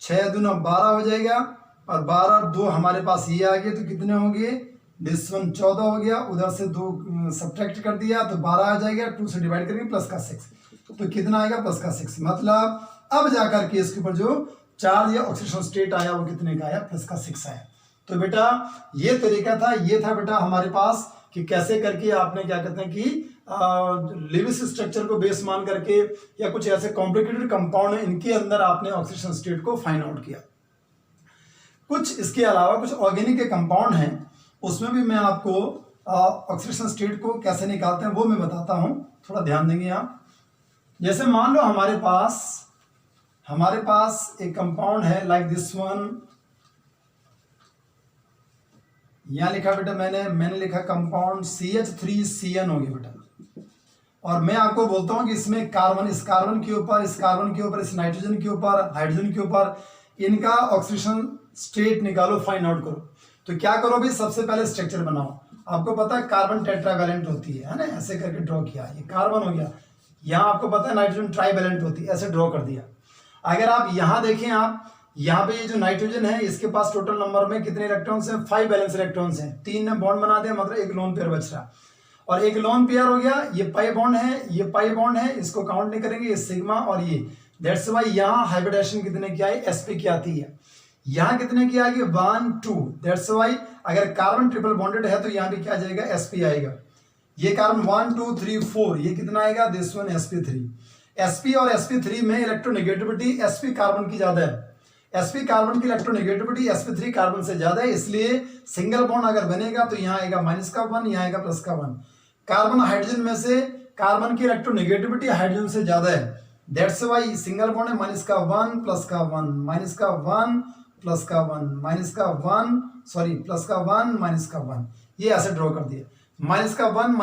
A: 6 दूना 12 हो जाएगा, और 12 और 2 हमारे पास ये आ गए, तो कितने हो गए दिस वन 14 हो गया, उधर से 2 सब्ट्रैक्ट कर दिया तो 12 आ जाएगा, 2 से डिवाइड करेंगे +6, तो कितना आएगा +6, मतलब अब जाकर के इसके ऊपर जो चार्ज या ऑक्सीडेशन स्टेट आया वो कितने का आया, +6 आया। तो बेटा ये तरीका था, ये था बेटा हमारे पास कि कैसे करके आपने क्या कहते हैं कि लिविस स्ट्रक्चर को बेस मान करके या कुछ ऐसे कॉम्प्लिकेटेड कंपाउंड है इनके अंदर आपने ऑक्सीडेशन स्टेट को फाइंड आउट किया। कुछ इसके अलावा कुछ ऑर्गेनिक के कंपाउंड हैं, उसमें भी मैं आपको ऑक्सीडेशन स्टेट को कैसे निकालते हैं वो मैं बताता हूं, थोड़ा ध्यान देंगे आप। जैसे मान लो हमारे पास एक कंपाउंड है लाइक दिस वन, यहां लिखा बेटा मैंने लिखा कंपाउंड CH3CN हो गया बेटा, और मैं आपको बोलता हूं कि इसमें कार्बन, इस कार्बन के ऊपर, इस कार्बन के ऊपर, इस नाइट्रोजन के ऊपर, हाइड्रोजन के ऊपर इनका ऑक्सीडेशन स्टेट निकालो, फाइंड आउट करो। तो क्या करो भाई, सबसे पहले स्ट्रक्चर बनाओ। आपको पता है कार्बन टेट्रावैलेंट होती है ना, ऐसे करके ड्रॉ किया, ये कार्बन हो गया। यहाँ आपको पता है नाइट्रोजन ट्राइवैलेंट होती है, ऐसे ड्रॉ कर दिया। अगर आप यहाँ देखें, आप यहाँ पे ये जो नाइट्रोजन है इसके पास टोटल नंबर में कितने इलेक्ट्रॉन्स हैं, 5 बैलेंस इलेक्ट्रॉन्स हैं, 3 ने बॉन्ड बना दिया, मतलब एक लोन पेयर बच रहा, और एक लोन पेयर हो गया, ये पाई बॉन्ड है, ये पाई बॉन्ड है, इसको काउंट नहीं करेंगे, ये सिग्मा और ये, दैट्स वाई यहाँ हाइब्रिडेशन कितने की आई, sp की आती है। यहाँ कितने की आएगी 1 2, दैट्स वाई अगर कार्बन ट्रिपल बॉन्डेड है तो यहाँ भी क्या जाएगा sp आएगा। ये कार्बन 1 2 3 4, ये कितना आएगा दिस वन sp3। sp और sp3 में इलेक्ट्रोनेगेटिविटी sp कार्बन की ज्यादा है, sp कार्बन की इलेक्ट्रोनेगेटिविटी sp3 कार्बन से ज्यादा है, इसलिए सिंगल बॉन्ड अगर बनेगा तो यहाँ आएगा -1, यहाँ आएगा +1। कार्बन हाइड्रोजन में से कार्बन की इलेक्ट्रोनेगेटिविटी हाइड्रोजन से ज्यादा है, दैट्स वाई सिंगल बॉन्ड है -1 +1 -1 -1, ये ऐसे ड्रॉ कर दिया, -1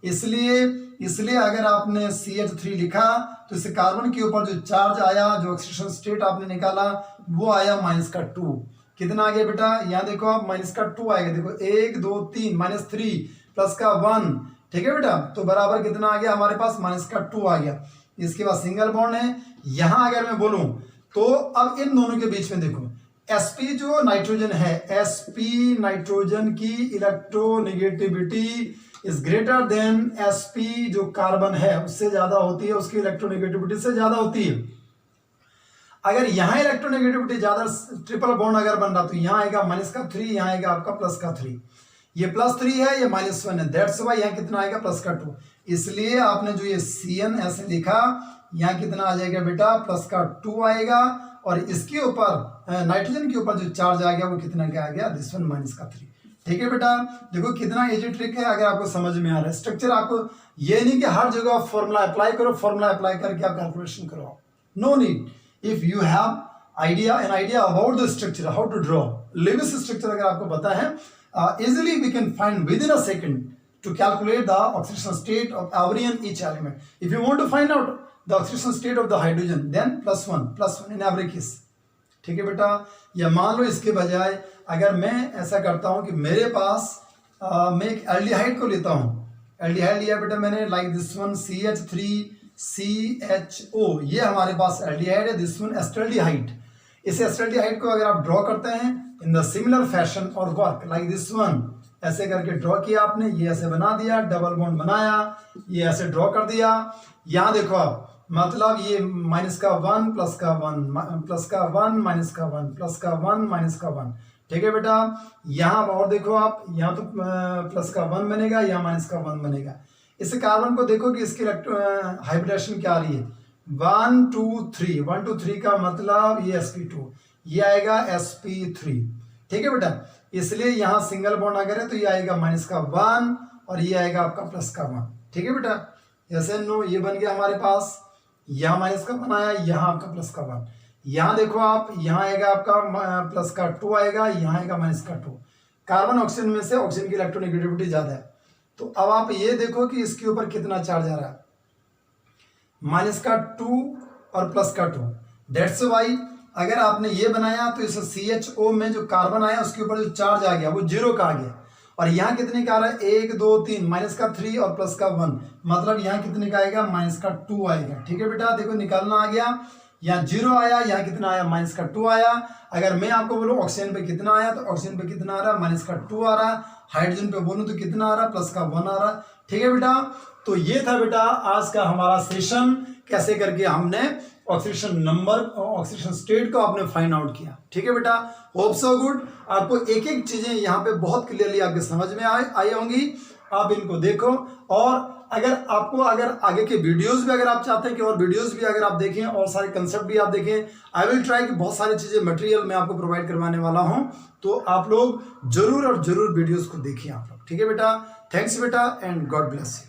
A: -3 इसलिए अगर आपने CH3 लिखा तो इस कार्बन के ऊपर जो चार्ज आया, जो ऑक्सीडेशन स्टेट आपने निकाला वो आया -2। कितना आ गया बेटा, यहाँ देखो आप -2 आएगा, देखो 1 2 3 -3 +1, ठीक है बेटा, तो बराबर कितना आ गया हमारे पास -2 आ गया। इसके बाद सिंगल बॉन्ड है, यहां अगर मैं बोलूं तो अब इन दोनों के बीच में देखो sp जो नाइट्रोजन है, sp नाइट्रोजन की electronegativity is greater then sp जो कार्बन है उससे ज्यादा होती है, उसकी इलेक्ट्रोनेगेटिविटी से ज्यादा होती है। अगर यहाँ इलेक्ट्रोनेगेटिविटी ज्यादा, ट्रिपल बॉन्ड अगर बन रहा तो यहाँ आएगा -3, यहाँ आएगा आपका +3, ये +3 है, ये -1 है, दैट्स वाई यहाँ कितना आएगा +2। इसलिए आपने जो ये CN ऐसे लिखा, यहाँ कितना आ जाएगा बेटा +2 आएगा, और इसके ऊपर नाइट्रोजन के ऊपर जो चार्ज आ गया वो कितना का आ गया दिस वन -3। ठीक है बेटा, देखो कितना इजी ट्रिक है, अगर आपको समझ में आ रहा है। स्ट्रक्चर आपको ये नहीं कि हर जगह फॉर्मूला अप्लाई करो, फॉर्मूला अप्लाई करके आप कैलकुलेशन करो, no need. If you have an idea about the structure, how to draw Lewis structure, अगर आपको पता है, easily we can find within a second to calculate the oxidation state of every and each element. If you want to find out the oxidation state of the hydrogen, then +1 in every case. ठीक है बेटा, या मान लो इसके बजाय अगर मैं ऐसा करता हूं कि मेरे पास मैं एक एल्डिहाइड को लेता हूं, एल्डिहाइड लिया बेटा मैंने, like this one CH3 CHO, ये हमारे पास एल्डिहाइड है, दिस वन एस्टल्डिहाइड। इस एस्टल्डिहाइड को अगर आप ड्रॉ करते हैं इन द सिमिलर फैशन और वर्क लाइक दिस वन, ऐसे करके ड्रॉ किया आपने, ये ऐसे बना दिया, डबल बॉन्ड बनाया, ये ऐसे ड्रॉ कर दिया। यहाँ देखो आप, मतलब ये माइनस का 1 प्लस का 1 प्लस का 1 माइनस का 1 प्लस का 1 माइनस का 1, ठीक है बेटा। यहाँ और देखो आप, यहाँ तो प्लस का 1 बनेगा, यहाँ माइनस का 1 बनेगा। इस कार्बन को देखो कि इसकी हाइब्रिडेशन क्या आ रही है, 1 2 3, 1 2 3 का मतलब ये sp2, ये आएगा sp3, ठीक है बेटा। इसलिए यहाँ सिंगल बॉन्ड अगर है तो ये आएगा माइनस का 1 और ये आएगा आपका प्लस का 1, ठीक है बेटा। SNO ये बन गया हमारे पास, यहाँ माइनस का 1 आया, यहाँ आपका प्लस का 1। यहाँ देखो आप, यहाँ आएगा आपका प्लस का 2 आएगा, यहाँ आएगा माइनस का 2। कार्बन ऑक्सीजन में से ऑक्सीजन की इलेक्ट्रोनेगेटिविटी ज्यादा है, तो अब आप ये देखो कि इसके ऊपर कितना चार्ज आ रहा है, माइनस का 2 और प्लस का 2। डेट्स वाई अगर आपने ये बनाया तो इस CHO में जो कार्बन आया उसके ऊपर जो चार्ज आ गया वो 0 का आ गया, और यहाँ कितने का आ रहा है, 1 2 3, माइनस का 3 और प्लस का 1, मतलब यहाँ कितने का आएगा, माइनस का 2 आएगा, ठीक है बेटा। देखो निकालना आ गया, यहाँ 0 आया, यहाँ कितना आया, माइनस का 2 आया। अगर मैं आपको बोलूँ ऑक्सीजन पे कितना आया, तो ऑक्सीजन पे कितना आ रहा है, माइनस का 2 आ रहा है। हाइड्रोजन पे बोलूँ तो कितना आ रहा है, प्लस का 1 आ रहा है, ठीक है बेटा। तो ये था बेटा आज का हमारा सेशन, कैसे करके हमने ऑक्सीडेशन नंबर, ऑक्सीडेशन स्टेट को आपने फाइंड आउट किया, ठीक है बेटा। होप सो गुड, आपको एक एक चीजें यहाँ पे बहुत क्लियरली आपके समझ में आई होंगी, आप इनको देखो। और अगर आपको अगर आगे के वीडियोस भी अगर आप चाहते हैं कि और वीडियोस भी अगर आप देखें और सारे कंसेप्ट भी आप देखें, आई विल ट्राई कि बहुत सारी चीजें मटेरियल मैं आपको प्रोवाइड करवाने वाला हूं, तो आप लोग जरूर और जरूर वीडियोस को देखिए आप लोग, ठीक है बेटा। थैंक्स बेटा एंड गॉड ब्लेस यू।